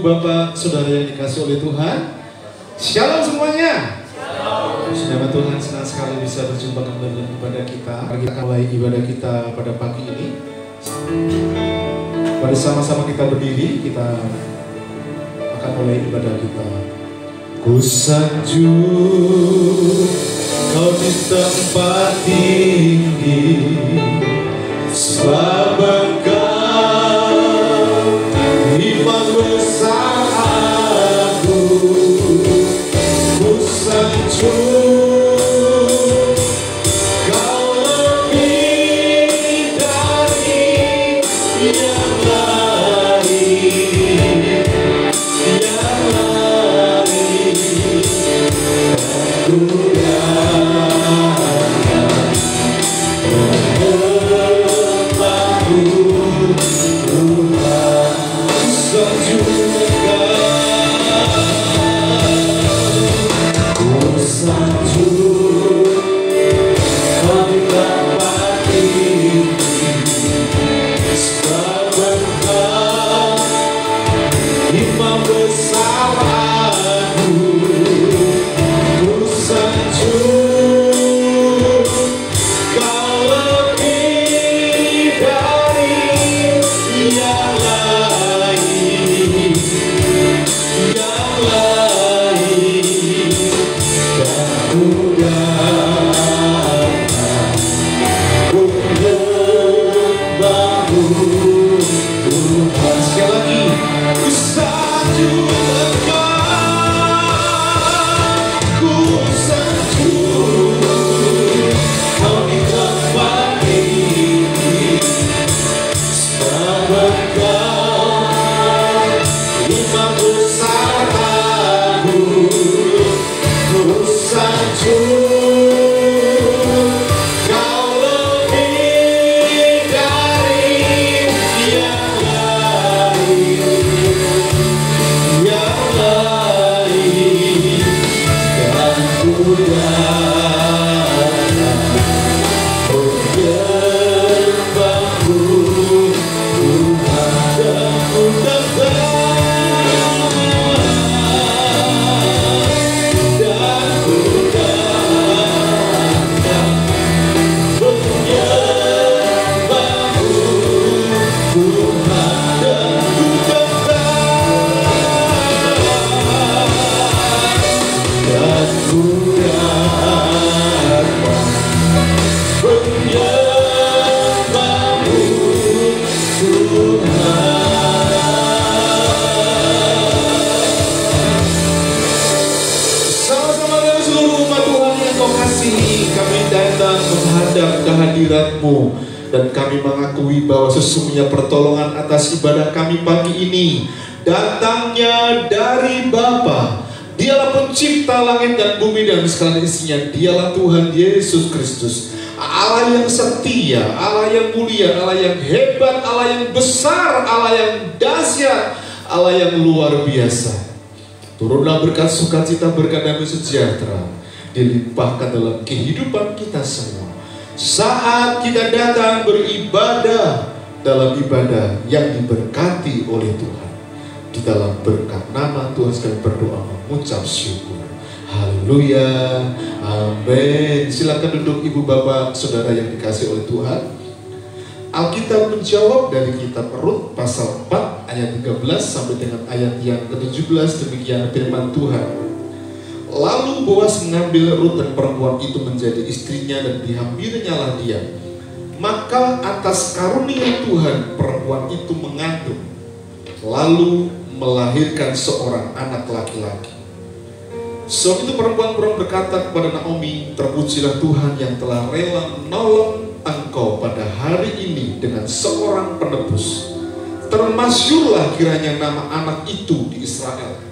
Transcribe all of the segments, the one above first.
ibu, bapak, saudara yang dikasih oleh Tuhan. Shalom semuanya. Saudara Tuhan, senang sekali bisa berjumpa kembali dengan ibadah kita. Mari kita mulai ibadah kita pada pagi ini. Mari sama-sama kita berdiri, kita akan mulai ibadah kita. Ku sanjung kau di tempat tinggi, sebab Engkau Imam besar aku. Ku sanjung kau lebih dari yang lain, yang lain. Ku kehadirat-Mu, dan kami mengakui bahwa sesungguhnya pertolongan atas ibadah kami pagi ini datangnya dari Bapa. Dialah pencipta langit dan bumi dan segala isinya. Dialah Tuhan Yesus Kristus, Allah yang setia, Allah yang mulia, Allah yang hebat, Allah yang besar, Allah yang dahsyat, Allah yang luar biasa. Turunlah berkat sukacita, berkat damai sejahtera dilimpahkan dalam kehidupan kita semua saat kita datang beribadah dalam ibadah yang diberkati oleh Tuhan. Di dalam berkat nama Tuhan sekali berdoa mengucap syukur. Haleluya, amin. Silakan duduk ibu, bapak, saudara yang dikasih oleh Tuhan. Alkitab menjawab dari kitab Rut pasal 4 ayat 13 sampai dengan ayat yang ke-17. Demikian firman Tuhan. Lalu Boas mengambil Rut dan perempuan itu menjadi istrinya dan dihamilinya lah dia. Maka atas karunia Tuhan perempuan itu mengandung, lalu melahirkan seorang anak laki-laki. Sebab itu perempuan berkata kepada Naomi, terpujilah Tuhan yang telah rela menolong engkau pada hari ini dengan seorang penebus. Termasyurlah kiranya nama anak itu di Israel.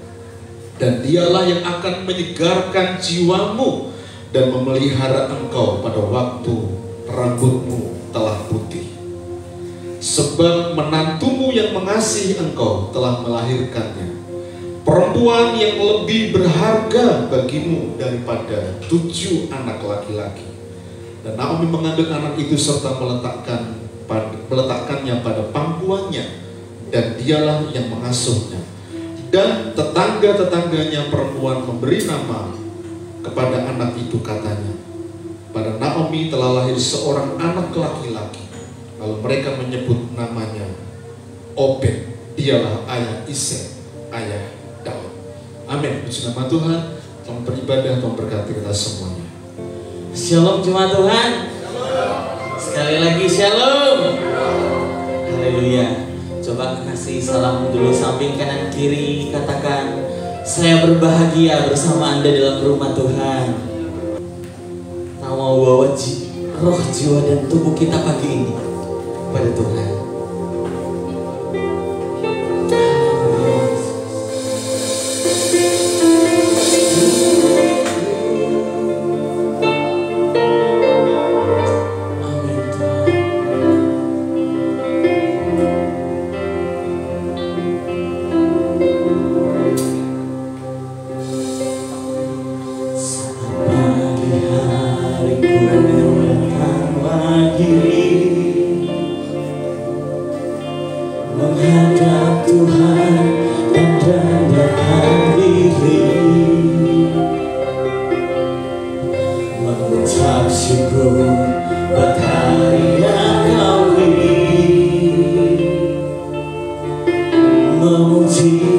Dan dialah yang akan menyegarkan jiwamu dan memelihara engkau pada waktu rambutmu telah putih. Sebab menantumu yang mengasihi engkau telah melahirkannya, perempuan yang lebih berharga bagimu daripada 7 anak laki-laki. Dan Naomi mengambil anak itu serta meletakkannya pada pangkuannya, dan dialah yang mengasuhnya. Dan tetangga-tetangganya perempuan memberi nama kepada anak itu, katanya, pada Naomi telah lahir seorang anak laki-laki. Lalu mereka menyebut namanya Obed. Dialah ayah Isai, ayah Daud. Amin. Puji nama Tuhan. Selamat beribadah. Tuhan berkati kita semuanya. Shalom jemaat Tuhan. Sekali lagi shalom. Haleluya. Coba kasih salam dulu samping kanan kiri. Katakan, saya berbahagia bersama Anda dalam rumah Tuhan. Kita mau bawa roh, jiwa, dan tubuh kita pagi ini pada Tuhan.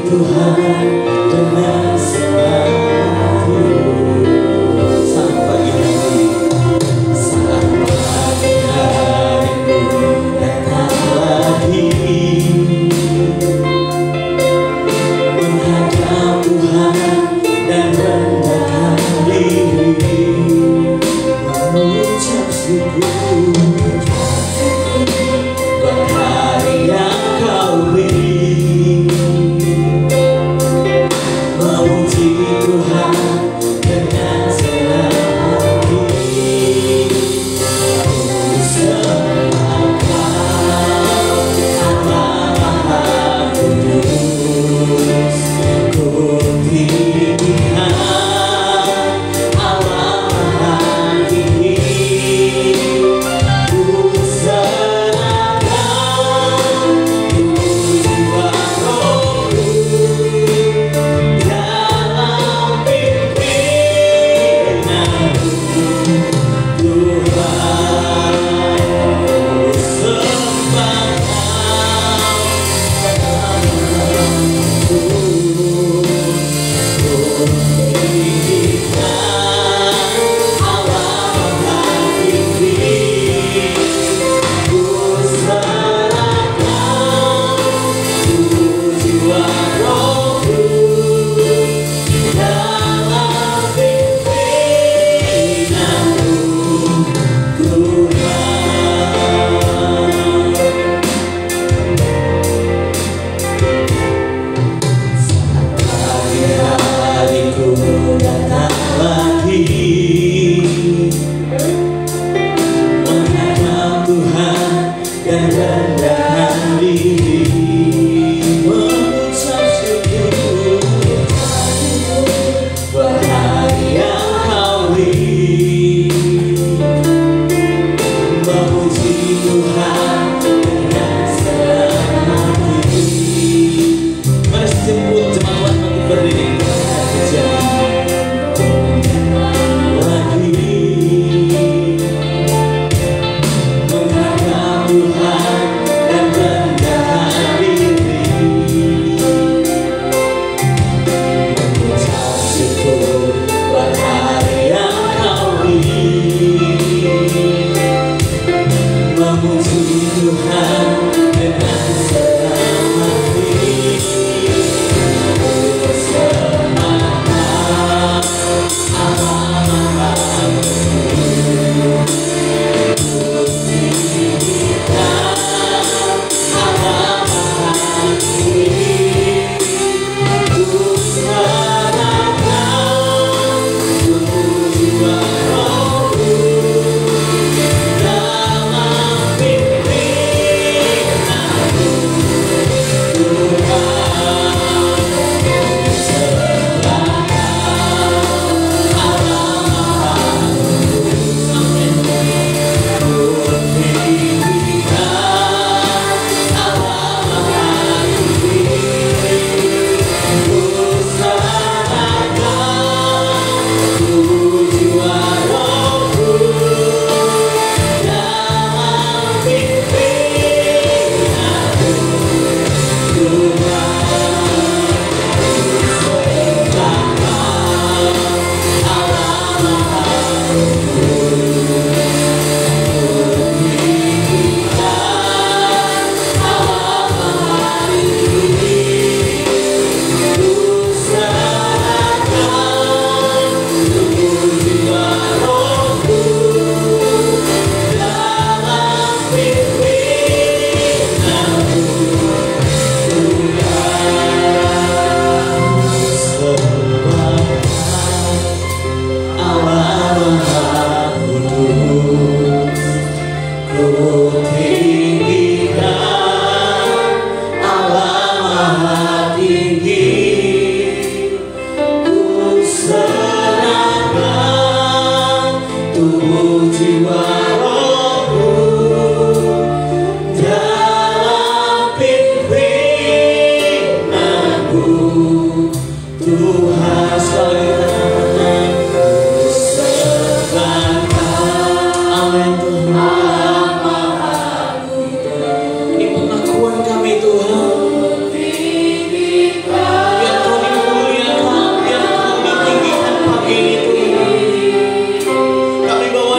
Tuhan tubuh jiwa rohku dalam pimpinanmu Tuhan sekalian serahkan. Amin Tuhan. Ini pengakuan kami Tuhan. Biar Kau dimuliakan, biar Kau ditinggikan pagi ini Tuhan. Kami bawa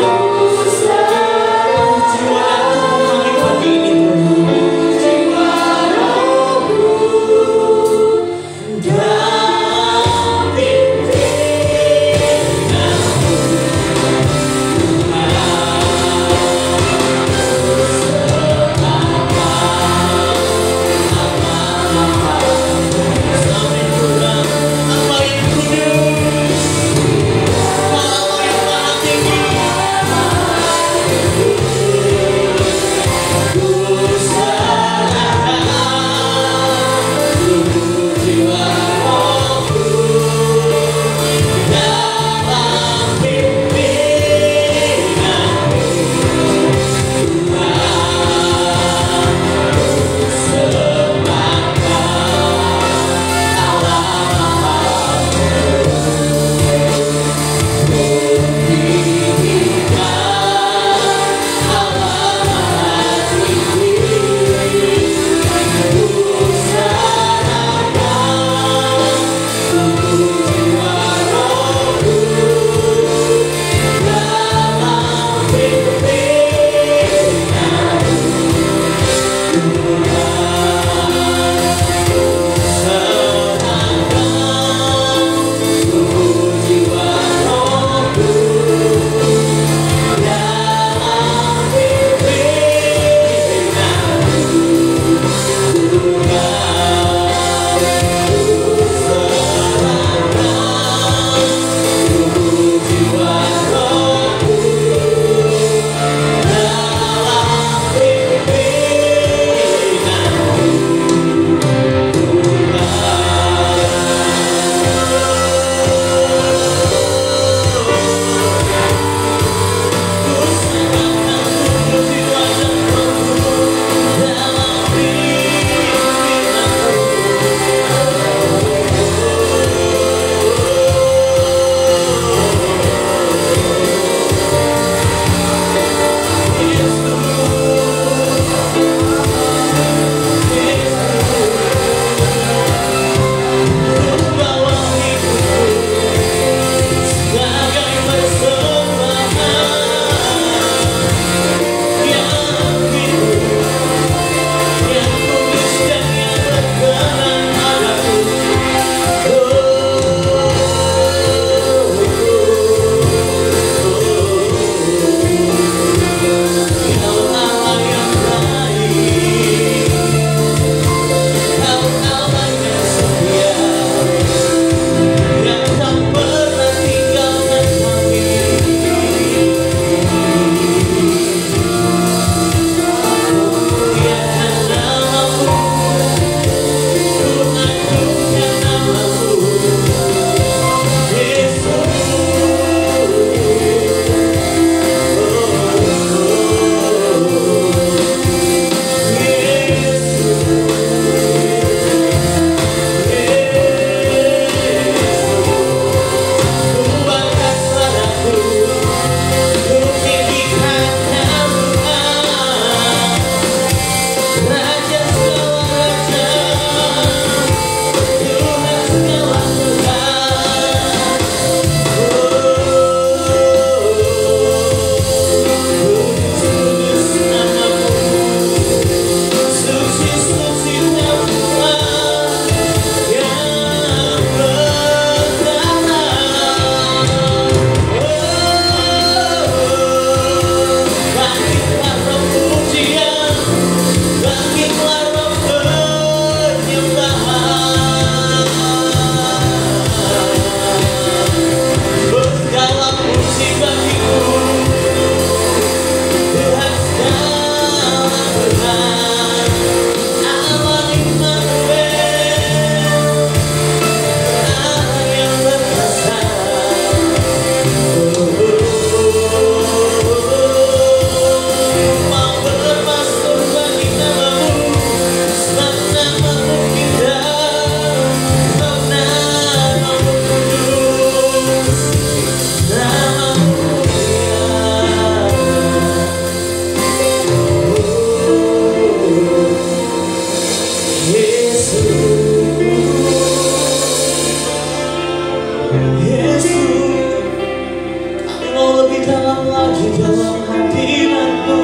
dalam lagi dalam hadirat-Mu.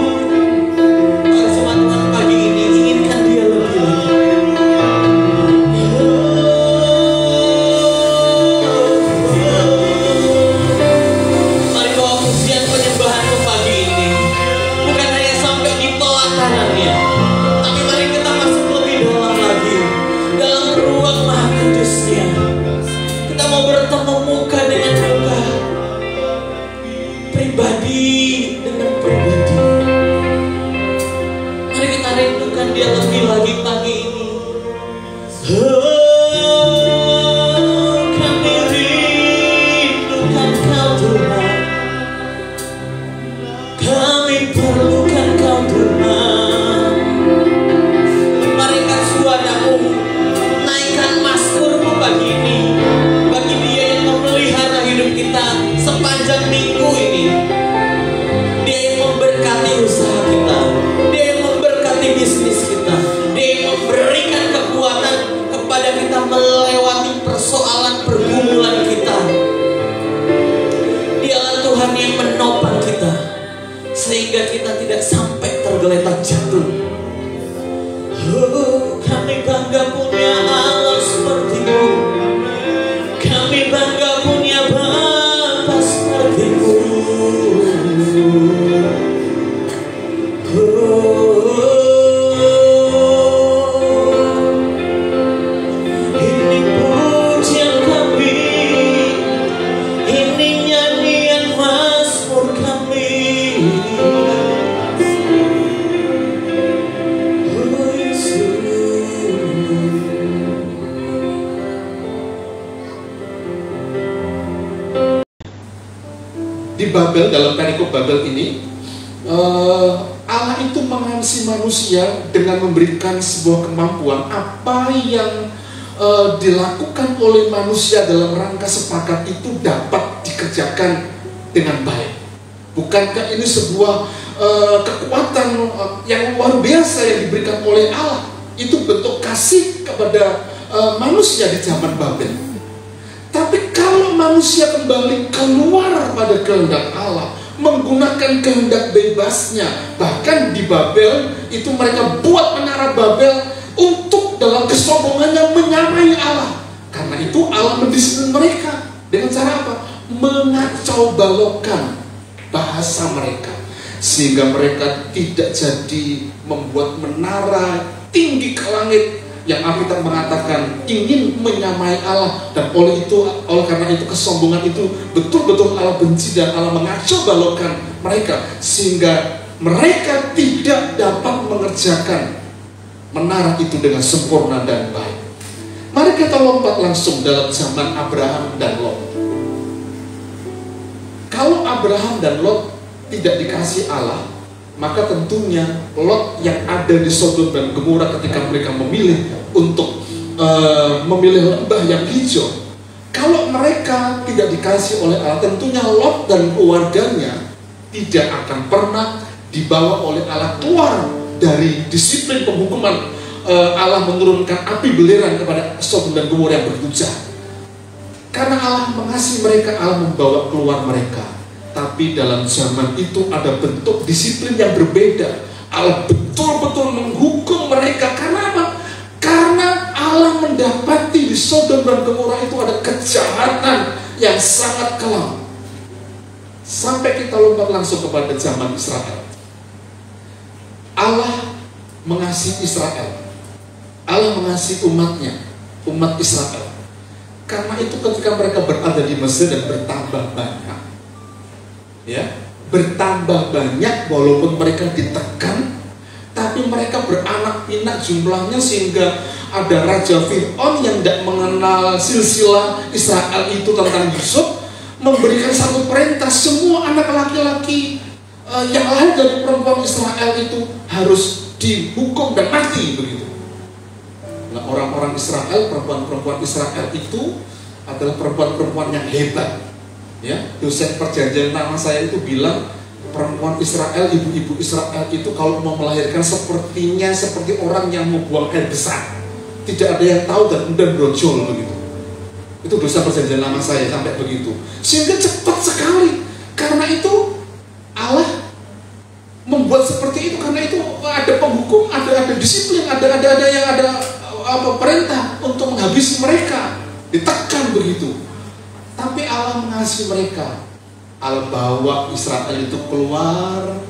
Mari teman-teman pagi ini inginkan Dia lebih lagi. Mari bawa pujian penyembahanmu pagi ini. Bukan hanya sampai di pelatanannya, tapi mari kita masuk lebih dalam lagi, dalam ruang Maha Kudusnya. Kita mau bertemu muka dengan muka, pribadi dengan pribadi. Mari kita rindukan Dia lebih lagi pagi ini. Kami rindukan Kau Tuhan, kami perlukan Kau Tuhan. Mari angkat suaramu, naikkan mazmurmu pagi ini bagi Dia yang memelihara hidup kita sepanjang minggu ini. Dia yang memberkati usaha kita, Dia yang memberkati bisnis kita, Dia yang memberikan kekuatan kepada kita melewati persoalan pergumulan kita. Dialah Tuhan yang menopang kita sehingga kita tidak sampai tergeletak jatuh. Kami bangga punya Allah seperti-Mu. Kami bangga punya Bapa seperti-Mu. Ini pujian kami, ini nyanyian mazmur kami. Oh Yesus. Di Babel, dalam perikop Babel ini, Allah itu mengasihi manusia dengan memberikan sebuah kemampuan. Apa yang dilakukan oleh manusia dalam rangka sepakat itu dapat dikerjakan dengan baik. Bukankah ini sebuah kekuatan yang luar biasa yang diberikan oleh Allah? Itu bentuk kasih kepada manusia di zaman Babel. Tapi kalau manusia kembali keluar pada kehendak Allah, menggunakan kehendak bebasnya, bahkan di Babel itu mereka buat menara Babel untuk dalam kesombongannya menyamai Allah. Karena itu Allah mendisiplin mereka dengan cara apa? Mengacau balokkan bahasa mereka, sehingga mereka tidak jadi membuat menara tinggi ke langit yang Alkitab mengatakan ingin menyamai Allah. Dan oleh karena itu kesombongan itu betul-betul Allah benci dan Allah mengacau balokkan mereka, sehingga mereka tidak dapat mengerjakan menara itu dengan sempurna dan baik. Mari kita lompat langsung dalam zaman Abraham dan Lot. Kalau Abraham dan Lot tidak dikasih Allah, maka tentunya Lot yang ada di Sodom dan Gomora ketika mereka memilih untuk memilih lembah yang hijau, kalau mereka tidak dikasih oleh Allah, tentunya Lot dan keluarganya tidak akan pernah dibawa oleh Allah keluar dari disiplin penghukuman. Allah menurunkan api belerang kepada Sodom dan Gomora yang berhujah. Karena Allah mengasihi mereka, Allah membawa keluar mereka. Tapi dalam zaman itu ada bentuk disiplin yang berbeda. Allah betul-betul menghukum mereka. Karena apa? Karena Allah mendapati di Sodom dan Gomora itu ada kejahatan yang sangat kelam. Sampai kita lompat langsung kepada zaman Israel. Allah mengasihi Israel. Allah mengasihi umatnya, umat Israel. Karena itu ketika mereka berada di Mesir dan bertambah banyak, ya, bertambah banyak walaupun mereka ditekan, tapi mereka beranak pinak jumlahnya sehingga ada Raja Fir'aun yang tidak mengenal silsilah Israel itu tentang Yusuf, memberikan satu perintah, semua anak laki-laki yang lahir dari perempuan Israel itu harus dihukum dan mati, begitu. Nah, orang-orang Israel, perempuan-perempuan Israel itu adalah perempuan-perempuan yang hebat. Ya, dosen perjanjian nama saya itu bilang perempuan Israel, ibu-ibu Israel itu kalau mau melahirkan sepertinya seperti orang yang mau buang air besar. Tidak ada yang tahu dan kemudian brojol begitu. Itu dosen perjanjian lama saya sampai begitu. Sehingga cepat sekali. Karena itu disiplin, ada yang ada perintah untuk menghabisi mereka, ditekan begitu. Tapi Allah mengasihi mereka. Allah bawa Israel itu keluar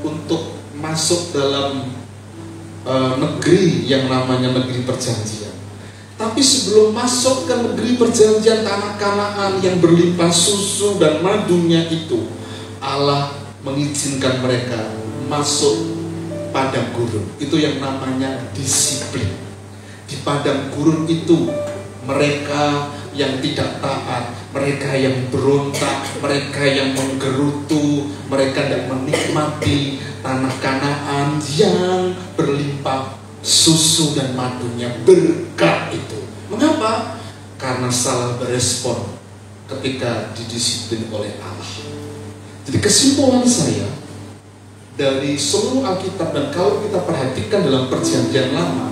untuk masuk dalam negeri yang namanya negeri perjanjian. Tapi sebelum masuk ke negeri perjanjian, tanah Kanaan yang berlimpah susu dan madunya itu, Allah mengizinkan mereka masuk padang gurun. Itu yang namanya disiplin. Di padang gurun itu mereka yang tidak taat, mereka yang berontak, mereka yang menggerutu, mereka tidak menikmati tanah Kanaan yang berlimpah susu dan madunya, berkat itu. Mengapa? Karena salah berespon ketika didisiplin oleh Allah. Jadi kesimpulan saya dari seluruh Alkitab, dan kalau kita perhatikan dalam perjanjian lama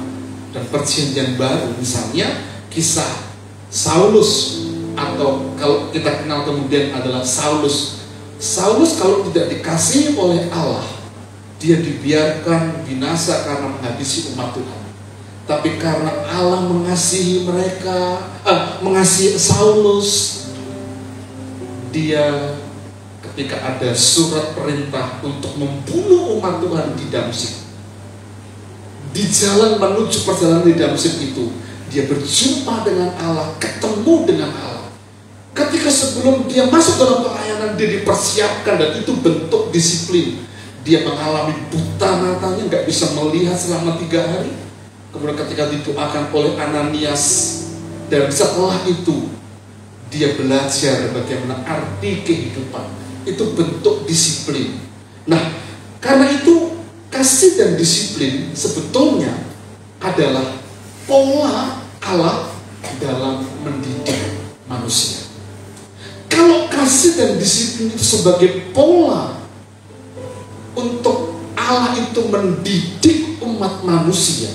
dan perjanjian baru, misalnya kisah Saulus, atau kalau kita kenal kemudian adalah Saulus. Saulus kalau tidak dikasihi oleh Allah, dia dibiarkan binasa karena menghabisi umat Tuhan. Tapi karena Allah mengasihi mereka, mengasihi Saulus, dia ketika ada surat perintah untuk membunuh umat Tuhan di Damsyik, di jalan menuju perjalanan di Damsyik itu, dia berjumpa dengan Allah, ketemu dengan Allah. Ketika sebelum dia masuk dalam pelayanan, dia dipersiapkan, dan itu bentuk disiplin. Dia mengalami buta matanya, nggak bisa melihat selama 3 hari. Kemudian ketika didoakan oleh Ananias, dan setelah itu dia belajar bagaimana arti kehidupan. Itu bentuk disiplin. Nah, karena itu kasih dan disiplin sebetulnya adalah pola Allah dalam mendidik manusia. Kalau kasih dan disiplin itu sebagai pola untuk Allah itu mendidik umat manusia,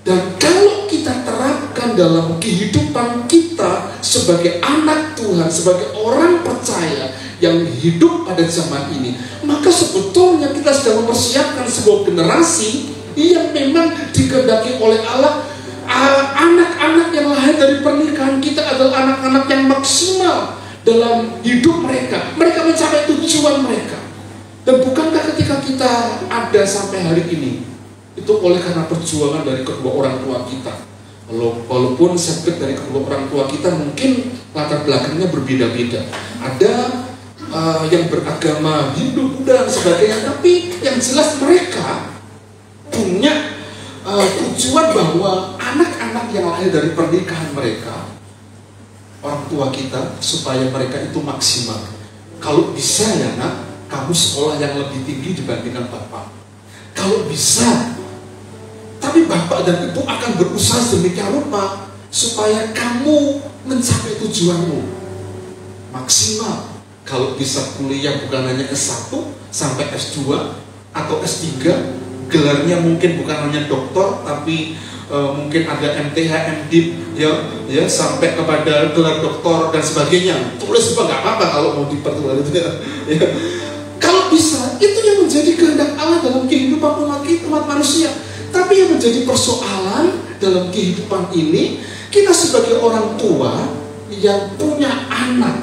dan kalau kita terapkan dalam kehidupan kita sebagai anak Tuhan, sebagai orang percaya yang hidup pada zaman ini, maka sebetulnya kita sedang mempersiapkan sebuah generasi yang memang dikehendaki oleh Allah. Anak-anak yang lahir dari pernikahan kita adalah anak-anak yang maksimal dalam hidup mereka. Mereka mencapai tujuan mereka. Dan bukankah ketika kita ada sampai hari ini, itu oleh karena perjuangan dari kedua orang tua kita. Walaupun setback dari kedua orang tua kita mungkin latar belakangnya berbeda-beda. Ada yang beragama Hindu, Buddha dan sebagainya, tapi yang jelas mereka punya tujuan bahwa anak-anak yang lahir dari pernikahan mereka, orang tua kita, supaya mereka itu maksimal. Kalau bisa ya nak, kamu sekolah yang lebih tinggi dibandingkan bapak. Kalau bisa, tapi bapak dan ibu akan berusaha sedemikian rupa supaya kamu mencapai tujuanmu maksimal. Kalau bisa kuliah bukan hanya S1 sampai S2 atau S3, gelarnya mungkin bukan hanya doktor, tapi mungkin ada MTH, MDiv, ya sampai kepada gelar doktor dan sebagainya. Tulis juga nggak apa-apa kalau mau diperluas itu ya. Kalau bisa, itu yang menjadi kehendak Allah dalam kehidupan umat manusia. Tapi yang menjadi persoalan dalam kehidupan ini, kita sebagai orang tua yang punya anak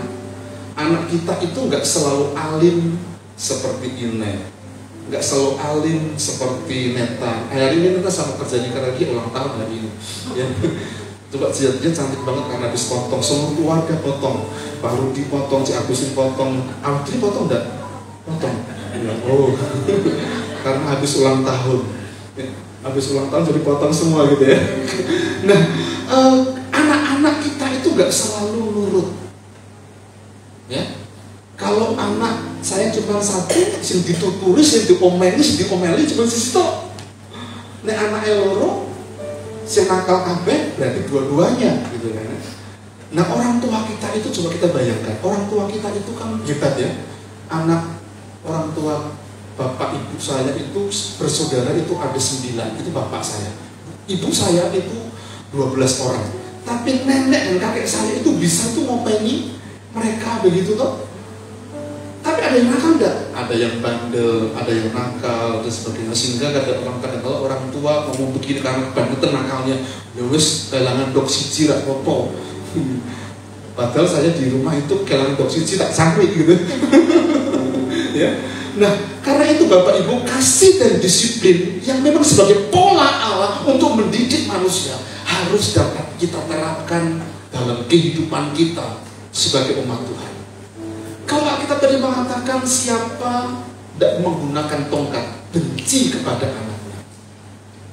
kita itu nggak selalu alim seperti ini, nggak selalu alim seperti Neta. Hari ini Neta sama kerjanya karena dia ulang tahun hari ini. Ya. Coba dia cantik banget karena habis potong, seluruh keluarga potong, Pak Rudi potong, Cik Agusin potong, Audrey potong enggak? Potong. Oh, karena habis ulang tahun. Habis ulang tahun jadi potong semua gitu ya. Nah, anak-anak kita itu nggak selalu nurut. Ya, kalau anak saya cuma satu, sing dituturis, sing diomeli cuma situ. Nek anak loro, sing nakal kabeh berarti dua-duanya, gitu kan. Nah, orang tua kita itu coba kita bayangkan, orang tua kita itu kan hebat ya. Anak orang tua bapak ibu saya itu bersaudara itu ada 9, itu bapak saya. Ibu saya itu 12 orang. Tapi nenek dan kakek saya itu bisa tuh ngopeni mereka begitu toh. Tapi ada ada yang nakal enggak? Ada yang bandel, ada yang nakal dan sebagainya. Sehingga kadang kalau orang tua ngomong begini karena bandel nakalnya, ya wis kelangan dok siji rak popo. Padahal saya di rumah itu kelangan dok siji tak sampai gitu. Ya. Nah, karena itu Bapak Ibu, kasih dan disiplin yang memang sebagai pola Allah untuk mendidik manusia harus dapat kita terapkan dalam kehidupan kita sebagai umat Tuhan. Kalau kita tadi mengatakan siapa tidak menggunakan tongkat benci kepada anaknya,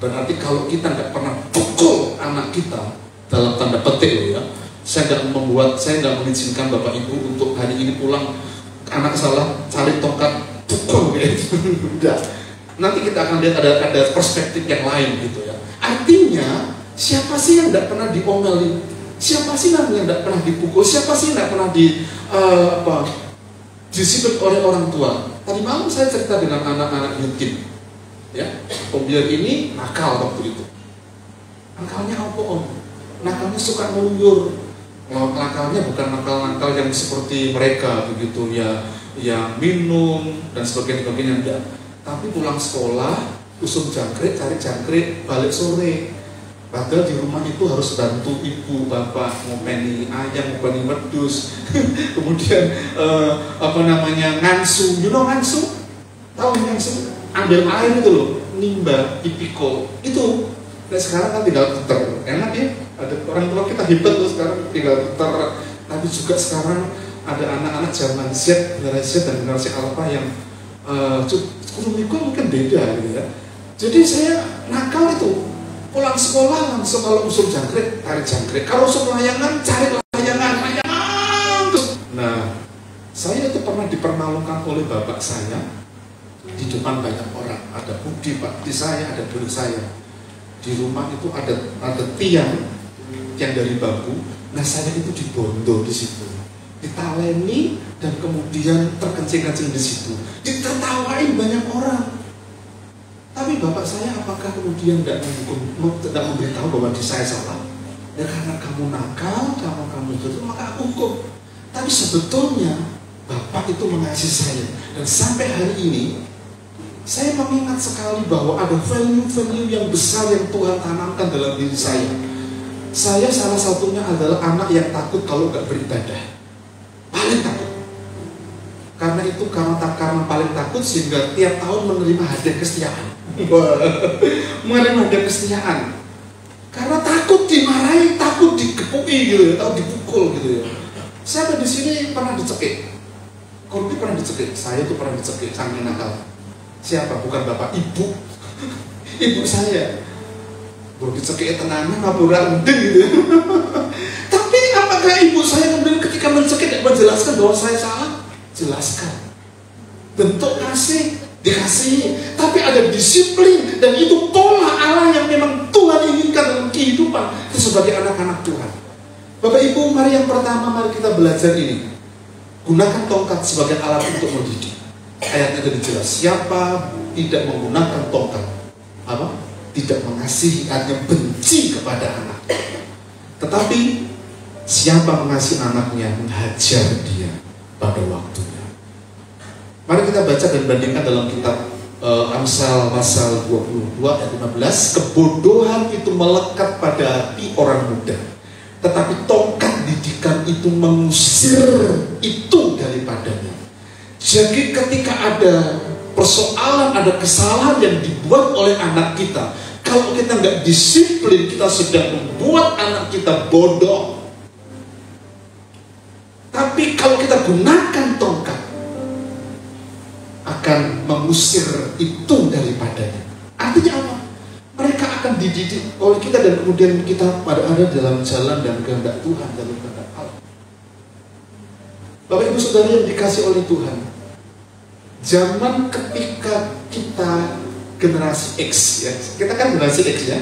berarti kalau kita tidak pernah pukul anak kita, dalam tanda petik loh ya, saya nggak mengizinkan Bapak Ibu untuk hari ini pulang anak salah cari tongkat pukul gitu. Udah. Nanti kita akan lihat ada perspektif yang lain gitu ya. Artinya siapa sih yang tidak pernah diomelin? Siapa sih yang tidak pernah dipukul? Siapa sih yang tidak pernah disiplin oleh orang tua? Tadi malam saya cerita dengan anak-anak yatim. Ya, Om Biar ini nakal waktu itu. Nakalnya apa Om? Nakalnya suka ngeluyur. Nakalnya bukan nakal-nakal yang seperti mereka begitu ya, yang minum dan sebagainya enggak. Tapi pulang sekolah, usum jangkrik, cari jangkrik, balik sore. Padahal di rumah itu harus bantu ibu, bapak, ngopeni ayam, ngopeni wedus, kemudian ngansu, you know ngansu? Tahu ngansu? Ambil air itu loh, nimba, ipiko, itu. Nah sekarang kan tinggal puter, enak ya? Ada orang tua kita hebat loh sekarang, tinggal puter. Tapi juga sekarang ada anak-anak zaman Z, generasi Z dan generasi Alpha yang kurikulum mungkin beda gitu ya. Jadi saya nakal itu. Pulang sekolah langsung kalau usul jangkrik, tarik jangkrik. Kalau usul layangan, cari layangan. Nah, saya itu pernah dipermalukan oleh bapak saya di depan banyak orang. Ada budi pak di saya, ada budi saya. Di rumah itu ada tiang yang dari bambu. Nah, saya itu dibondo di situ, ditaleni dan kemudian terkencing-kencing di situ, ditertawain banyak orang. Tapi bapak saya apakah kemudian tidak memberitahu bahwa di saya salah? Ya karena kamu nakal, kamu itu maka aku hukum. Tapi sebetulnya bapak itu mengasihi saya. Dan sampai hari ini saya mengingat sekali bahwa ada value-value yang besar yang Tuhan tanamkan dalam diri saya. Saya salah satunya adalah anak yang takut kalau nggak beribadah. Paling takut. Karena itu karena paling takut sehingga tiap tahun menerima hadiah kesetiaan. Menerima hadiah kesetiaan. Karena takut dimarahi, takut digepuki gitu ya, atau dipukul gitu ya. Siapa di sini pernah dicekik? Korbi pernah dicekik? Saya tuh pernah dicekik saking nakal. Siapa? Bukan bapak, ibu. Ibu saya. Baru dicekik tenanan, ngapura unding gitu. Tapi apakah ibu saya kemudian ketika mencekik menjelaskan bahwa saya salah? Jelaskan. Bentuk kasih, dikasihi. Tapi ada disiplin dan itu pola Allah yang memang Tuhan inginkan dalam kehidupan itu sebagai anak-anak Tuhan. Bapak Ibu, mari yang pertama mari kita belajar ini. Gunakan tongkat sebagai alat untuk mendidik. Ayatnya tadi jelas. Siapa tidak menggunakan tongkat? Apa? Tidak mengasihi, artinya benci kepada anak. Tetapi siapa mengasihi anaknya, menghajar dia pada waktunya. Mari kita baca dan bandingkan dalam kitab Amsal pasal 22 ayat 15. Kebodohan itu melekat pada hati orang muda, tetapi tongkat didikan itu mengusir itu daripadanya. Jadi ketika ada persoalan, ada kesalahan yang dibuat oleh anak kita, kalau kita nggak disiplin, kita sedang membuat anak kita bodoh. Tapi kalau kita gunakan tongkat, akan mengusir itu daripadanya. Artinya apa? Mereka akan dididik oleh kita dan kemudian kita ada dalam jalan dan kehendak Tuhan, dalam kehendak Allah. Bapak Ibu Saudara yang dikasih oleh Tuhan, zaman ketika kita generasi X ya, kita kan generasi X ya,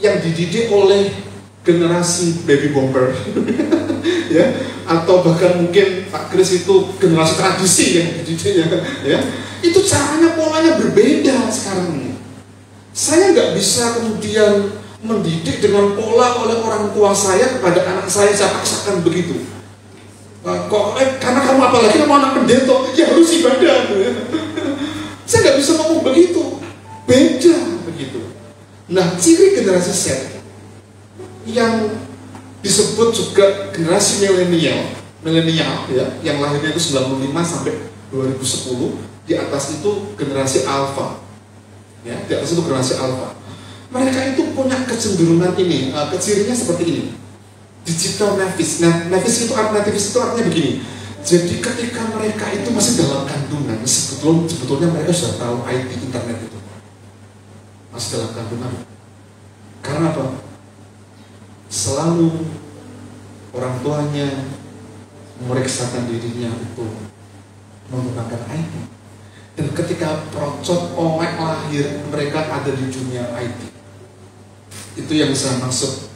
yang dididik oleh generasi baby bomber ya, atau bahkan mungkin Pak Kris itu generasi tradisi yang dididiknya ya, itu caranya polanya berbeda sekarang ini. Saya nggak bisa kemudian mendidik dengan pola oleh orang tua saya kepada anak saya paksakan begitu. Karena kamu apalagi kamu anak pendeta, ya harus ibadah. Saya nggak bisa ngomong begitu, beda begitu. Nah, ciri generasi Z yang disebut juga generasi milenial ya, yang lahirnya itu 95 sampai 2010, di atas itu generasi alpha. Ya, di atas itu generasi alpha. Mereka itu punya kecenderungan ini, cirinya seperti ini. Digital natives. Natives itu artinya begini. Jadi ketika mereka itu masih dalam kandungan, sebetulnya mereka sudah tahu IT internet itu. Masih dalam kandungan. Karena apa? Selalu orang tuanya memeriksakan dirinya itu menggunakan IT. Dan ketika procot owek lahir, mereka ada di dunia IT. Itu yang saya maksud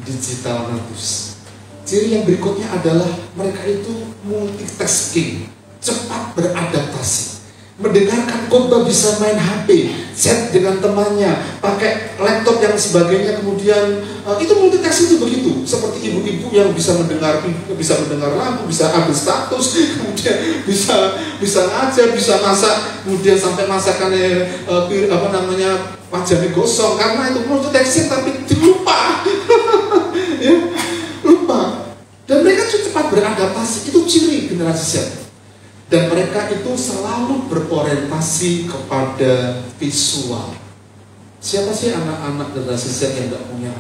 digital natives. Ciri yang berikutnya adalah mereka itu multitasking, cepat beradaptasi. Mendengarkan khotbah bisa main HP, chat dengan temannya, pakai laptop yang sebagainya. Kemudian itu multitasking itu begitu. Seperti ibu-ibu yang bisa mendengar lagu, bisa ambil status, kemudian bisa ngajar, bisa masak, kemudian sampai masakannya wajahnya gosong karena itu multitasking tapi lupa. Ya, lupa. Dan mereka cepat beradaptasi. Itu ciri generasi Z. Dan mereka itu selalu berorientasi kepada visual. Siapa sih anak-anak generasi Z yang tidak punya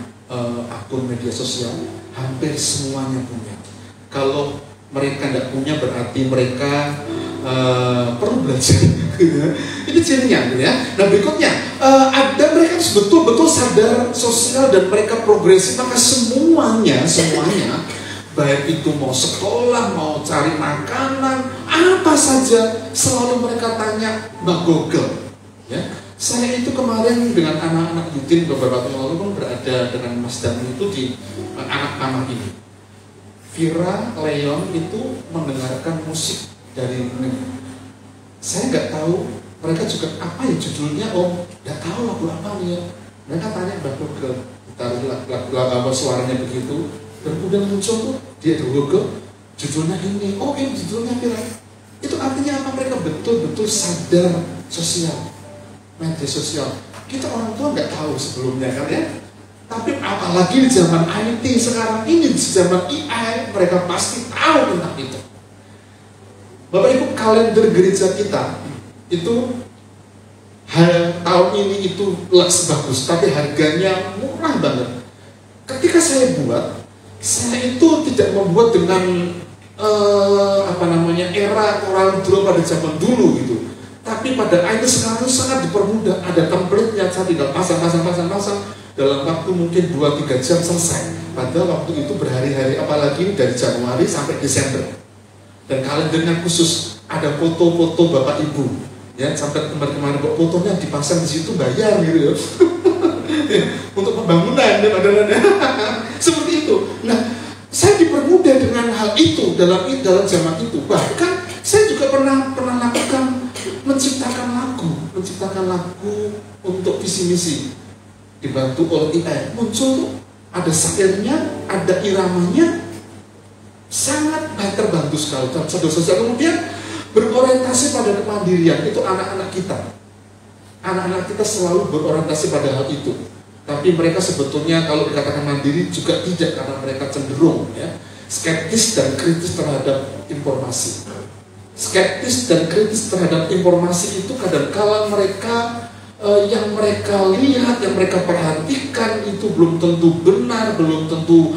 akun media sosial? Hampir semuanya punya. Kalau mereka tidak punya berarti mereka perlu belajar. Itu cirinya, gitu ya. Nah berikutnya ada mereka betul-betul sadar sosial dan mereka progresif, maka semuanya baik itu mau sekolah, mau cari makanan, apa saja selalu mereka tanya Mbak Google. Ya, saya itu kemarin dengan anak-anak Yudin beberapa tahun lalu pun berada dengan Mas Danu itu di anak panah ini. Vira Leon itu mendengarkan musik dari saya nggak tahu, mereka juga apa ya judulnya, nggak tahu lagu apa nih ya. Mereka tanya Mbak Google, taruh suaranya begitu, dan kemudian muncul tuh dia di Google, judulnya ini, ini judulnya Vira. Itu artinya apa? Mereka betul-betul sadar sosial, media sosial. Kita orang tua nggak tahu sebelumnya kan ya. Tapi apalagi di zaman IT sekarang ini, di zaman AI, mereka pasti tahu tentang itu. Bapak Ibu, kalender gereja kita itu tahun ini itu bagus, tapi harganya murah banget. Ketika saya buat, saya itu tidak membuat dengan era Corel Draw pada zaman dulu gitu. Tapi pada IT sekarang sangat dipermudah, ada template-nya, saya tinggal pasang dalam waktu mungkin 2-3 jam selesai. Padahal waktu itu berhari-hari, apalagi dari Januari sampai Desember. Dan kalendernya khusus, ada foto-foto Bapak Ibu. Ya, sampai kemarin fotonya dipasang di situ bayar gitu ya. Untuk pembangunan ya padahal. Seperti itu. Nah, saya dipermudah dengan hal itu dalam zaman itu. Bahkan saya juga pernah lakukan menciptakan lagu untuk visi misi. Dibantu oleh AI, muncul tuh ada syairnya, ada iramanya, sangat terbantu sekali. Saudara-saudara, kemudian berorientasi pada kemandirian, itu anak-anak kita. Anak-anak kita selalu berorientasi pada hal itu. Tapi mereka sebetulnya kalau dikatakan mandiri juga tidak, karena mereka cenderung ya skeptis dan kritis terhadap informasi. Skeptis dan kritis terhadap informasi itu kadang-kala mereka yang mereka lihat, yang mereka perhatikan itu belum tentu benar, belum tentu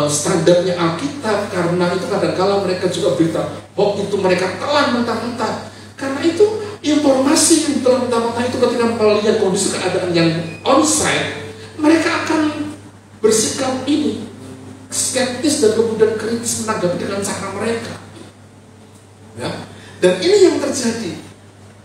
standarnya Alkitab. Karena itu kadang-kala mereka juga berita hoax itu mereka telan mentah-mentah. Karena itu informasi yang telan mentah-mentah itu ketika melihat kondisi keadaan yang onsite, mereka akan bersikap ini skeptis dan kemudian kritis menanggapi dengan cara mereka. Ya, dan ini yang terjadi.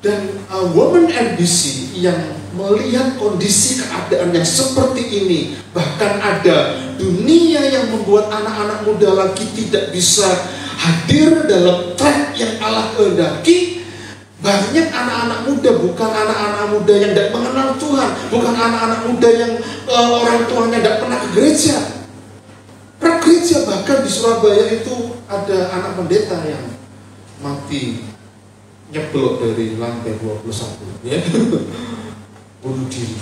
Dan Women NBC yang melihat kondisi keadaan yang seperti ini, bahkan ada dunia yang membuat anak-anak muda lagi tidak bisa hadir dalam track yang Allah kehendaki. Banyak anak-anak muda, bukan anak-anak muda yang tidak mengenal Tuhan, bukan anak-anak muda yang orang tuanya tidak pernah ke gereja. Gereja bahkan di Surabaya itu ada anak pendeta yang mati nyeblok dari lantai 21, ya. Bunuh diri.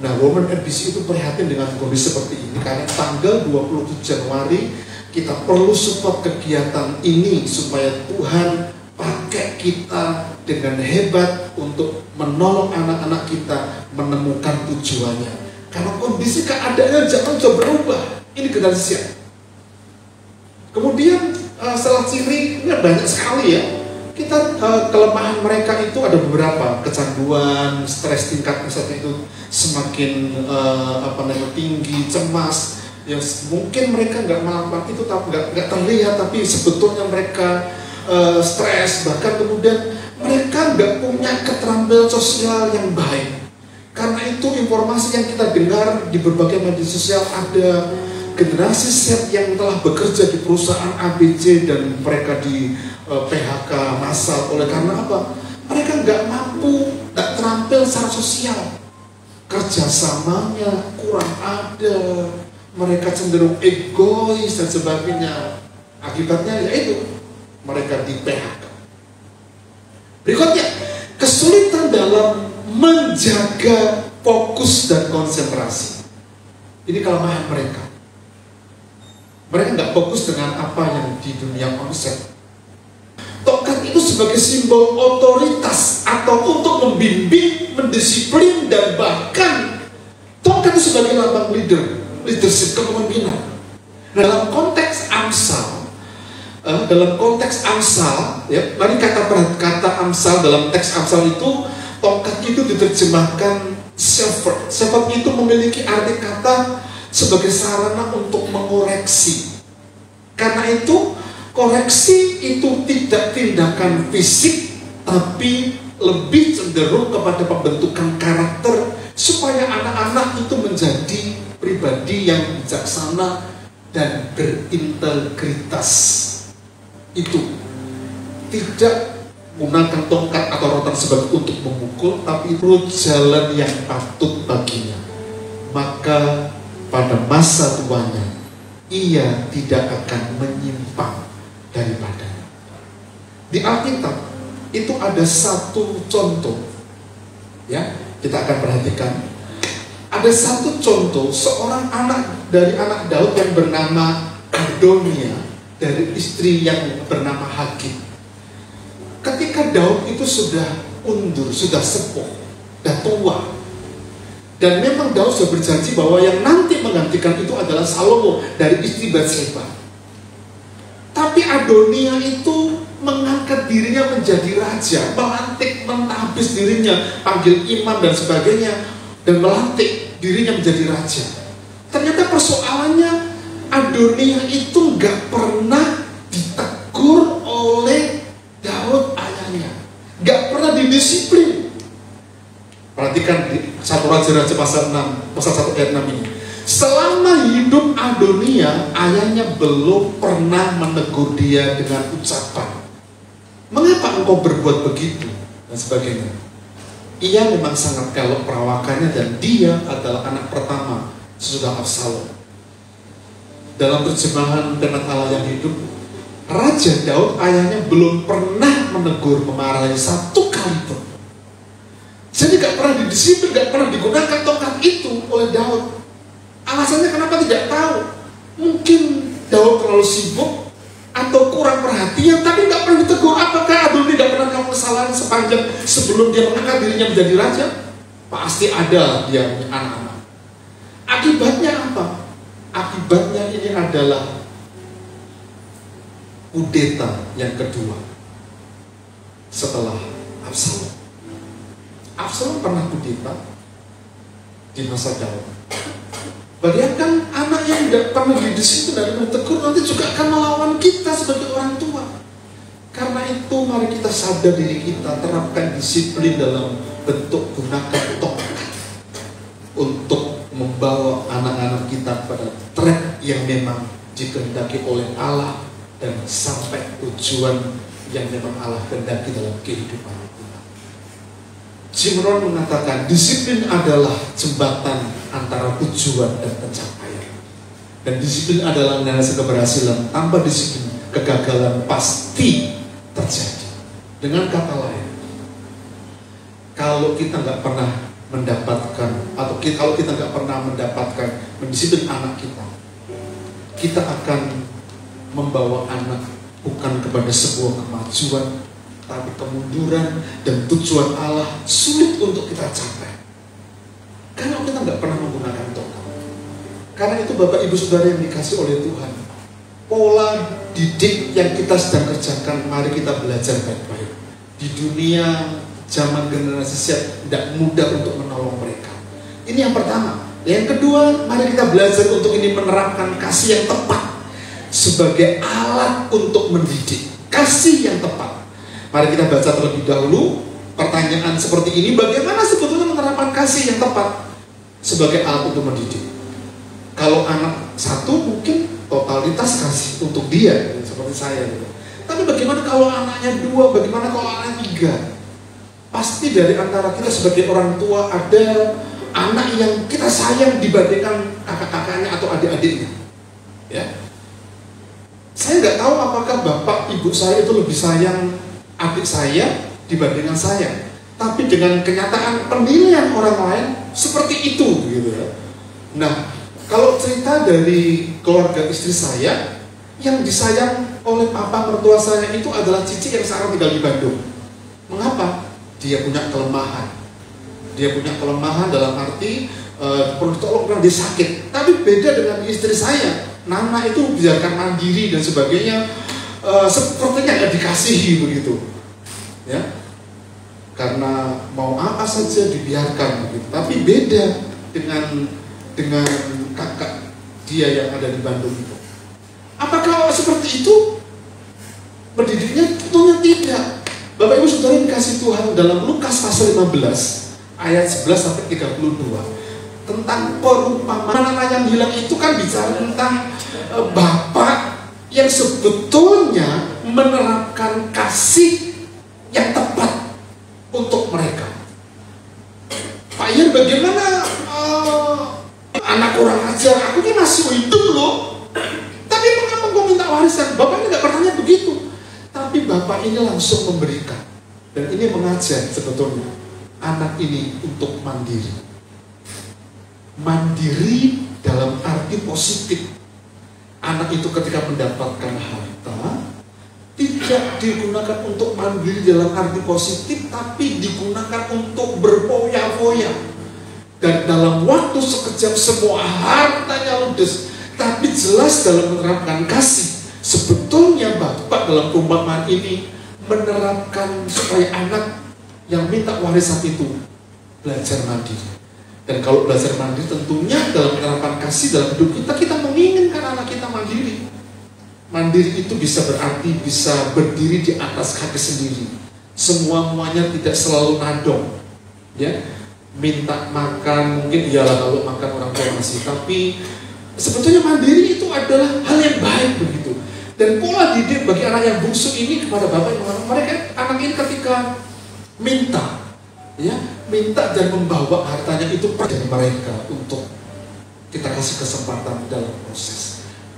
Nah, Women NBC itu prihatin dengan kondisi seperti ini karena tanggal 27 Januari kita perlu support kegiatan ini supaya Tuhan pakai kita dengan hebat untuk menolong anak-anak kita menemukan tujuannya. Karena kondisi keadaannya jangan coba berubah. Ini generasi siap. Kemudian setelah ciri ini banyak sekali ya. Kita kelemahan mereka itu ada beberapa, kecanduan, stres tingkat misalnya itu semakin tinggi, cemas. Ya mungkin mereka nggak melakukan itu, tapi nggak terlihat, tapi sebetulnya mereka stres. Bahkan kemudian mereka nggak punya keterampilan sosial yang baik. Karena itu informasi yang kita dengar di berbagai media sosial, ada generasi Z yang telah bekerja di perusahaan ABC dan mereka di PHK massal. Oleh karena apa? Mereka nggak mampu, nggak terampil secara sosial. Kerjasamanya kurang ada. Mereka cenderung egois dan sebagainya. Akibatnya yaitu mereka di PHK. Berikutnya, kesulitan dalam menjaga fokus dan konsentrasi. Ini kelemahan mereka. Mereka nggak fokus dengan apa yang di dunia konsep. Tongkat itu sebagai simbol otoritas atau untuk membimbing, mendisiplin, dan bahkan tongkat itu sebagai lambang leadership, kepemimpinan. Dalam konteks Amsal, ya, mari kata Amsal dalam teks Amsal itu, tongkat itu diterjemahkan shepherd. Shepherd itu memiliki arti kata sebagai sarana untuk mengoreksi. Karena itu, koreksi itu tidak tindakan fisik, tapi lebih cenderung kepada pembentukan karakter supaya anak-anak itu menjadi pribadi yang bijaksana dan berintegritas. Itu tidak menggunakan tongkat atau rotan sebagai untuk memukul, tapi menurut jalan yang patut baginya. Maka pada masa tuanya ia tidak akan menyimpang daripadanya. Di Alkitab itu ada satu contoh, ya, kita akan perhatikan. Ada satu contoh seorang anak dari anak Daud yang bernama Adonia dari istri yang bernama Hagit. Ketika Daud itu sudah undur, sudah sepuh, dan tua, dan memang Daud sudah berjanji bahwa yang nanti menggantikan itu adalah Salomo dari istri Batseba. Tapi Adonia itu mengangkat dirinya menjadi raja, melantik, mentabis dirinya, panggil imam dan sebagainya, dan melantik dirinya menjadi raja. Ternyata persoalannya Adonia itu nggak pernah ditegur oleh Daud ayahnya, nggak pernah didisiplin. Perhatikan di 1 Raja-Raja pasal 1 ayat 6 ini. Selama hidup Adonia, ayahnya belum pernah menegur dia dengan ucapan, "Mengapa engkau berbuat begitu?" dan sebagainya. Ia memang sangat kelok perawakannya dan dia adalah anak pertama sesudah Absalom. Dalam terjemahan firman Allah yang hidup, Raja Daud ayahnya belum pernah menegur, memarahi satu kali pun. Jadi gak pernah didisiplin, gak pernah digunakan tongkat itu oleh Daud. Alasannya kenapa tidak tahu. Mungkin Daud terlalu sibuk atau kurang perhatian, tapi gak pernah ditegur. Apakah Adonia gak pernah melakukan kesalahan sepanjang sebelum dia mengangkat dirinya menjadi raja? Pasti ada dia punya anak-anak. Akibatnya apa? Akibatnya ini adalah kudeta yang kedua setelah Absalom. Absalom pernah kudeta di masa Daud. Bayangkan anak yang tidak pernah didisiplin dan ditegur nanti juga akan melawan kita sebagai orang tua. Karena itu mari kita sadar diri kita, terapkan disiplin dalam bentuk gunakan tongkat untuk membawa anak-anak kita pada track yang memang dikehendaki oleh Allah dan sampai tujuan yang memang Allah kehendaki dalam kehidupan kita. Jim Rohn mengatakan disiplin adalah jembatan antara tujuan dan pencapaian. Dan disiplin adalah narasi keberhasilan. Tanpa disiplin, kegagalan pasti terjadi. Dengan kata lain, kalau kita nggak pernah mendapatkan, atau kalau kita nggak pernah mendapatkan mendisiplin anak kita akan membawa anak bukan kepada sebuah kemajuan, tapi kemunduran, dan tujuan Allah sulit untuk kita capai. Karena kita nggak pernah menggunakan Torah. Karena itu Bapak Ibu Saudara yang dikasih oleh Tuhan, pola didik yang kita sedang kerjakan, mari kita belajar baik-baik. Di dunia zaman generasi Z tidak mudah untuk menolong mereka. Ini yang pertama. Yang kedua, mari kita belajar untuk ini menerapkan kasih yang tepat sebagai alat untuk mendidik. Kasih yang tepat. Mari kita baca terlebih dahulu pertanyaan seperti ini, bagaimana sebetulnya menerapkan kasih yang tepat sebagai alat untuk mendidik. Kalau anak satu mungkin totalitas kasih untuk dia, seperti saya gitu. Tapi bagaimana kalau anaknya dua, bagaimana kalau anaknya tiga? Pasti dari antara kita sebagai orang tua ada anak yang kita sayang dibandingkan kakak-kakaknya atau adik-adiknya. Ya, saya nggak tahu apakah bapak ibu saya itu lebih sayang adik saya dibandingkan saya. Tapi dengan kenyataan penilaian orang lain seperti itu, gitu ya. Nah, kalau cerita dari keluarga istri saya, yang disayang oleh papa mertua saya itu adalah cici yang sekarang tinggal di Bandung. Mengapa? Dia punya kelemahan. Dia punya kelemahan dalam arti perlu ditolong karena dia sakit. Tapi beda dengan istri saya, Nana itu biarkan mandiri dan sebagainya, sepertinya nggak dikasihi begitu, ya. Karena mau apa saja dibiarkan begitu. Tapi beda dengan kakak dia yang ada di Bandung itu. Apakah seperti itu? Pendidiknya tentunya tidak. Bapak Ibu Saudara yang dikasih Tuhan, dalam Lukas pasal 15 ayat 11 sampai 32 tentang perumpamaan anak yang hilang itu kan bicara tentang bapak yang sebetulnya menerapkan kasih yang tepat untuk mereka. Pak Ian, bagaimana anak kurang ajar, aku ini masih hidup loh, tapi mengapa kau minta warisan? Bapak ini gak bertanya begitu, tapi bapak ini langsung memberikan. Dan ini mengajar sebetulnya anak ini untuk mandiri. Mandiri dalam arti positif. Anak itu ketika mendapatkan harta tidak digunakan untuk mandiri dalam arti positif, tapi digunakan untuk berfoya-foya. Dan dalam waktu sekejap semua hartanya ludes. Tapi jelas dalam menerapkan kasih. Sebetulnya bapak dalam perumpamaan ini menerapkan supaya anak yang minta warisan itu belajar mandiri. Dan kalau belajar mandiri tentunya dalam menerapkan kasih dalam hidup kita menginginkan anak kita mandiri. Mandiri itu bisa berarti bisa berdiri di atas kaki sendiri. Semuanya tidak selalu nadong, ya. Minta makan mungkin iyalah kalau makan orang tua ngasih, tapi sebetulnya mandiri itu adalah hal yang baik begitu. Dan pola didik bagi anak yang bungsu ini kepada bapak yang mereka anak ini ketika minta, ya, minta dan membawa hartanya itu dari mereka untuk kita kasih kesempatan dalam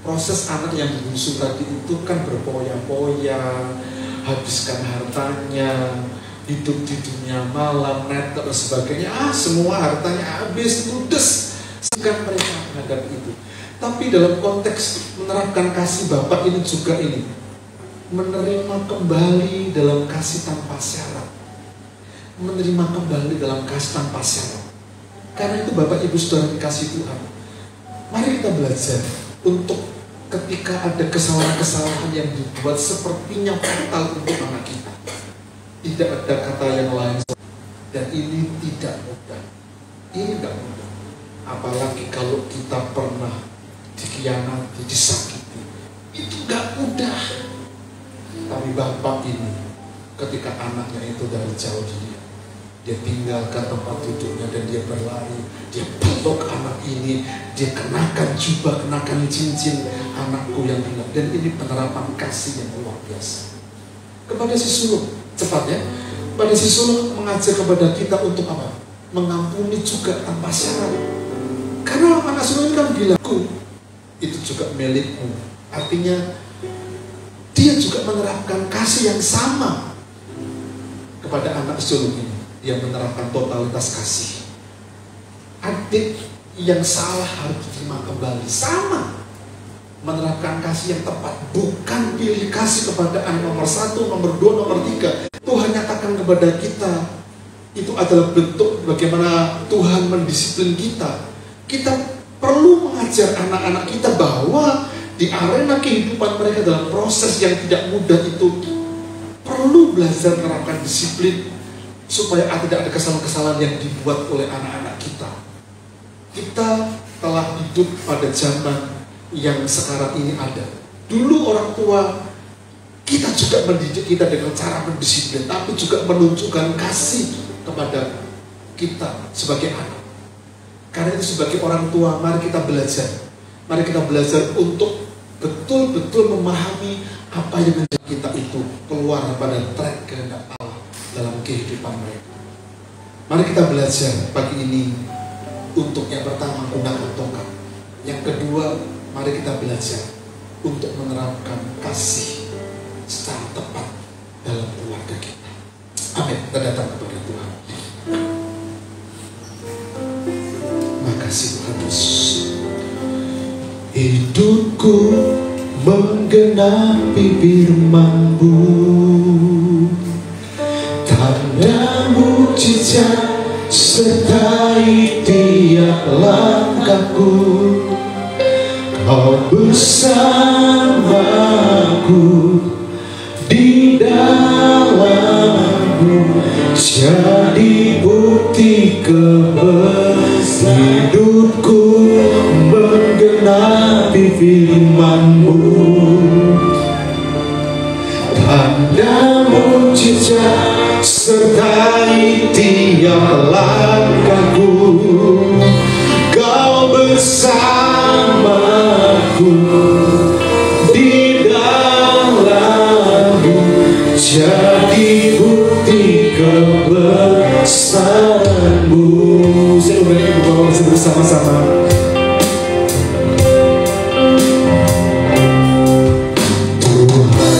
proses anak yang bungsu tadi itu kan berpoya-poya, habiskan hartanya, hidup di dunia malam, net dan sebagainya, semua hartanya habis, ludes, sehingga mereka menghadapi itu. Tapi dalam konteks menerapkan kasih bapak ini juga ini menerima kembali dalam kasih tanpa syarat. Menerima kembali dalam kasih tanpa syarat. Karena itu Bapak Ibu Saudara dikasih Tuhan, mari kita belajar untuk ketika ada kesalahan-kesalahan yang dibuat sepertinya fatal untuk anak kita, tidak ada kata yang lain. Dan ini tidak mudah. Ini tidak mudah. Apalagi kalau kita pernah dikhianati, disakiti, itu gak mudah. Tapi bapak ini ketika anaknya itu dari jauh dia tinggalkan tempat duduknya dan dia berlari, dia peluk anak ini, dia kenakan jubah, kenakan cincin, anakku yang hilang. Dan ini penerapan kasih yang luar biasa. Kepada si sulung, cepat ya, kepada si sulung mengajar kepada kita untuk apa? Mengampuni juga tanpa syarat. Karena anak sulung ini kan bilang, itu juga milikmu. Artinya juga menerapkan kasih yang sama kepada anak sulungnya. Dia menerapkan totalitas kasih. Adik yang salah harus diterima kembali, sama menerapkan kasih yang tepat, bukan pilih kasih kepada anak nomor 1, nomor 2, nomor 3. Tuhan nyatakan kepada kita, itu adalah bentuk bagaimana Tuhan mendisiplin kita. Kita perlu mengajar anak-anak kita bahwa di arena kehidupan mereka dalam proses yang tidak mudah itu perlu belajar menerapkan disiplin supaya tidak ada kesalahan-kesalahan yang dibuat oleh anak-anak kita. Kita telah hidup pada zaman yang sekarang ini ada. Dulu orang tua kita juga mendidik kita dengan cara mendisiplin, tapi juga menunjukkan kasih kepada kita sebagai anak. Karena itu sebagai orang tua, mari kita belajar. Mari kita belajar untuk betul-betul memahami apa yang menjadi kita itu keluar pada track kehendak Allah dalam kehidupan mereka. Mari kita belajar pagi ini untuk yang pertama gunakan tongkat. Yang kedua, mari kita belajar untuk menerapkan kasih secara tepat dalam keluarga kita. Amin. Kita datang kepada Tuhan. Makasih Tuhan Yesus. Hidupku menggenapi firman-Mu, tanda mukjizat sertai tiap langkahku. Kau bersamaku di dalamku, jadi bukti kebesaran. Hidupku menggenapi firman-Mu, tanda mukjizat sertai tiap langkahku. Kau bersamaku di dalamku, jadi bukti kebesaran-Mu. Saya beri bawa bersama-sama. Tuhan,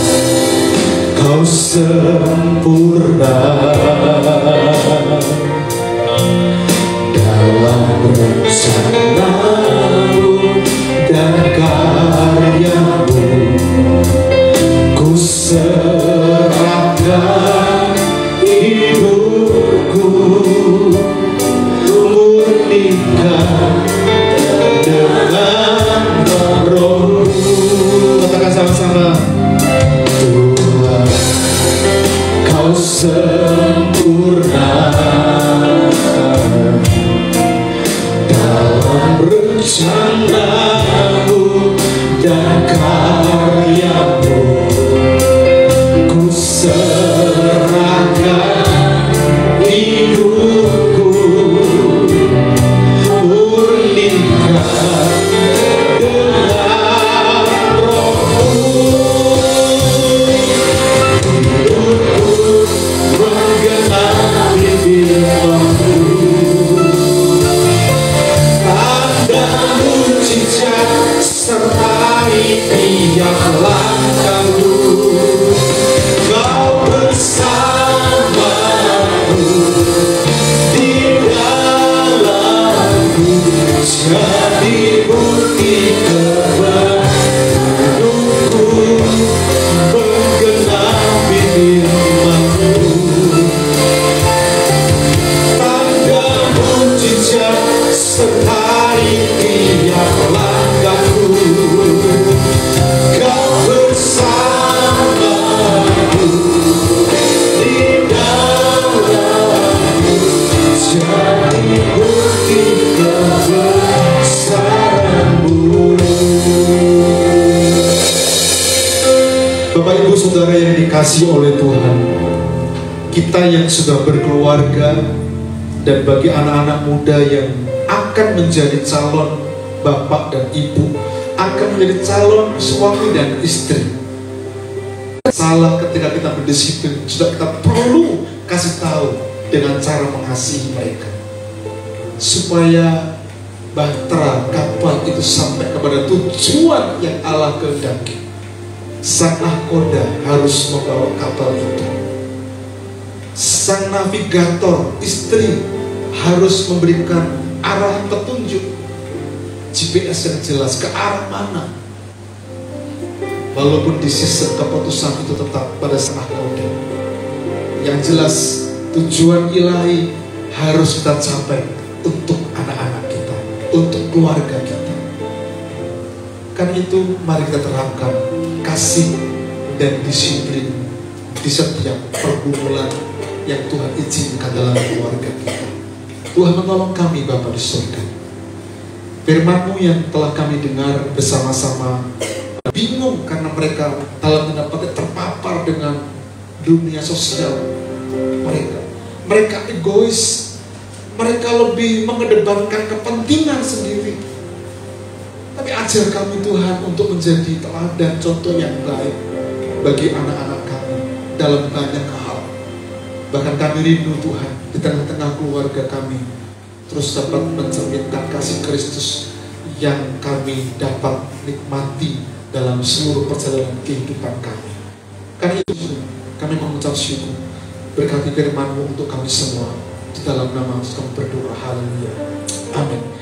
Kau sempurna dalam rencana-Mu dan karya-Mu. Ku serahkan hidupku, murnikan dengan Roh-Mu. Katakan sama-sama. Tuhan, Kau sempurna dalam rencana-Mu dan karya-Mu. Ku serahkan hidupku, murnikan dengan Roh-Mu. Hidupku menggenapi firman-Mu, tanda mukjizat sertai tiap langkahku. Kau bersamaku di dalamku, jadi bukti kebenaranku. Menggenapi firman-Mu, tanda mukjizat sertai tiap langkahku. Kau bersamaku di dalamku, jadi bukti kebesaran-Mu. Bapak Ibu Saudara yang dikasihi oleh Tuhan, kita yang sudah berkeluarga dan bagi anak-anak muda yang akan menjadi calon bapak dan ibu, akan menjadi calon suami dan istri. Salah ketika kita berdisiplin, sudah kita perlu kasih tahu dengan cara mengasihi mereka, supaya bahtera kapal itu sampai kepada tujuan yang Allah kehendaki. sang nahkoda harus membawa kapal itu. Sang navigator, istri, harus memberikan arah petunjuk, GPS yang jelas ke arah mana. Walaupun di sisi keputusan itu tetap pada sang nahkoda. Yang jelas tujuan ilahi harus kita capai untuk anak-anak kita, untuk keluarga kita. Karena itu mari kita terapkan kasih dan disiplin di setiap pergumulan yang Tuhan izinkan dalam keluarga kita. Tuhan menolong kami Bapa di surga. Firman-Mu yang telah kami dengar bersama-sama, bingung karena mereka dalam tanda petik terpapar dengan dunia sosial mereka. Mereka egois, mereka lebih mengedepankan kepentingan sendiri. Tapi ajar kami Tuhan untuk menjadi teladan contoh yang baik bagi anak-anak kami dalam banyak hal. Bahkan kami rindu Tuhan di tengah-tengah keluarga kami terus dapat mencerminkan kasih Kristus yang kami dapat nikmati dalam seluruh perjalanan kehidupan kami. Karena itu kami mengucap syukur. Berkati firman-Mu untuk kami semua. Di dalam nama Yesus kami berdoa. Haleluya. Amin.